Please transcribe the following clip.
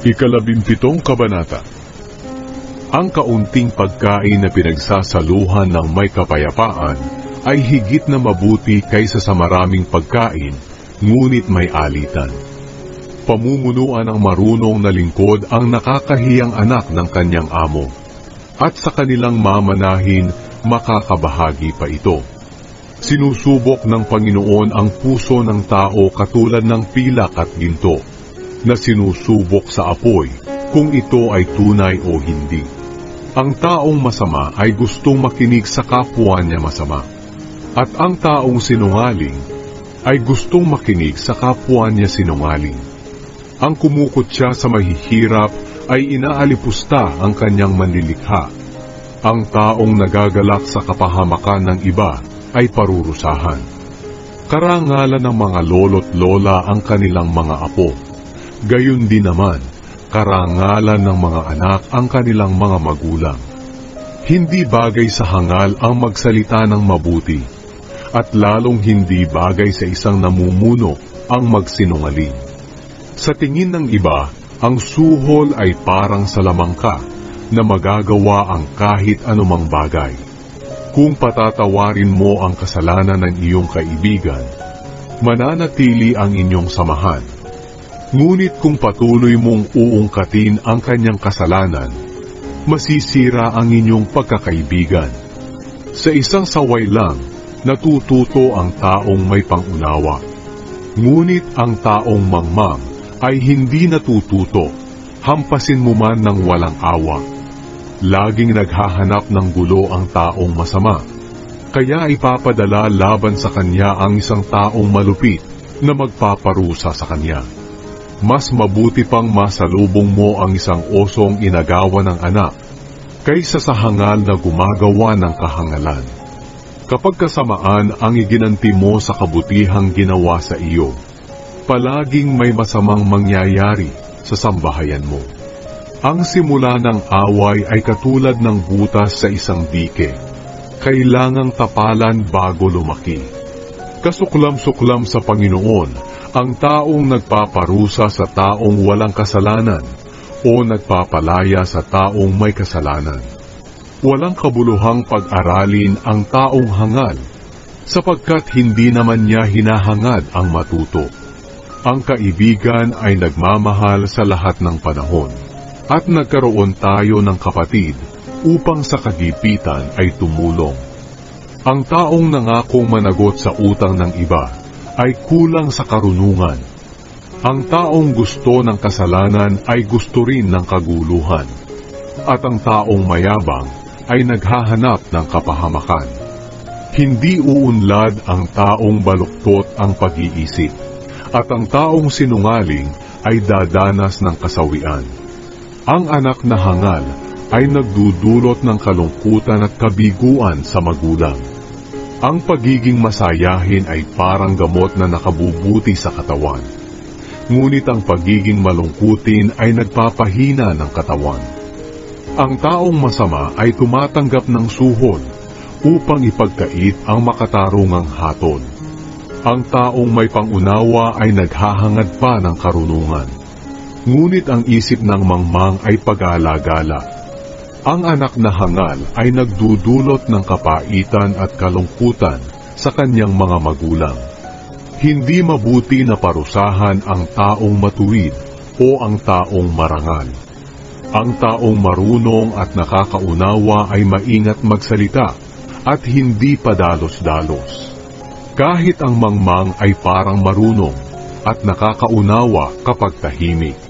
Ikalabimpitong kabanata. Ang kaunting pagkain na pinagsasaluhan ng may kapayapaan ay higit na mabuti kaysa sa maraming pagkain, ngunit may alitan. Pamumunuan ng marunong na lingkod ang nakakahiyang anak ng kanyang amo, at sa kanilang mamanahin makakabahagi pa ito. Sinusubok ng Panginoon ang puso ng tao katulad ng pilak at ginto, na sinusubok sa apoy kung ito ay tunay o hindi. Ang taong masama ay gustong makinig sa kapwa niya masama, at ang taong sinungaling ay gustong makinig sa kapwa niya sinungaling. Ang kumukutya sa mahihirap ay inaalipusta ang kanyang manlilikha. Ang taong nagagalak sa kapahamakan ng iba ay parurusahan. Karangalan ng mga lolo't lola ang kanilang mga apo. Gayon din naman, karangalan ng mga anak ang kanilang mga magulang. Hindi bagay sa hangal ang magsalita ng mabuti, at lalong hindi bagay sa isang namumuno ang magsinungaling. Sa tingin ng iba, ang suhol ay parang salamangka na magagawa ang kahit anumang bagay. Kung patatawarin mo ang kasalanan ng iyong kaibigan, mananatili ang inyong samahan. Ngunit kung patuloy mong uungkatin ang kanyang kasalanan, masisira ang inyong pagkakaibigan. Sa isang saway lang, natututo ang taong may pangunawa. Ngunit ang taong mangmang ay hindi natututo, hampasin mo man ng walang awa. Laging naghahanap ng gulo ang taong masama, kaya ipapadala laban sa kanya ang isang taong malupit na magpaparusa sa kanya. Mas mabuti pang masalubong mo ang isang osong inagawa ng anak, kaysa sa hangal na gumagawa ng kahangalan. Kapag kasamaan ang iginanti mo sa kabutihang ginawa sa iyo, palaging may masamang mangyayari sa sambahayan mo. Ang simula ng away ay katulad ng butas sa isang dike. Kailangang tapalan bago lumaki. Kasuklam-suklam sa Panginoon ang taong nagpaparusa sa taong walang kasalanan o nagpapalaya sa taong may kasalanan. Walang kabuluhang pag-aralin ang taong hangal, sapagkat hindi naman niya hinahangad ang matuto. Ang kaibigan ay nagmamahal sa lahat ng panahon, at nagkaroon tayo ng kapatid upang sa kagipitan ay tumulong. Ang taong nangakong managot sa utang ng iba ay kulang sa karunungan. Ang taong gusto ng kasalanan ay gusto rin ng kaguluhan, at ang taong mayabang ay naghahanap ng kapahamakan. Hindi uunlad ang taong baluktot ang pag-iisip, at ang taong sinungaling ay dadanas ng kasawian. Ang anak na hangal ay nagdudulot ng kalungkutan at kabiguan sa magulang. Ang pagiging masayahin ay parang gamot na nakabubuti sa katawan. Ngunit ang pagiging malungkutin ay nagpapahina ng katawan. Ang taong masama ay tumatanggap ng suhol upang ipagkait ang makatarungang hatol. Ang taong may pangunawa ay naghahangad pa ng karunungan. Ngunit ang isip ng mangmang ay pag-alagala. Ang anak na hangal ay nagdudulot ng kapaitan at kalungkutan sa kanyang mga magulang. Hindi mabuti na parusahan ang taong matuwid o ang taong marangal. Ang taong marunong at nakakaunawa ay maingat magsalita at hindi padalos-dalos. Kahit ang mangmang ay parang marunong at nakakaunawa kapag tahimik.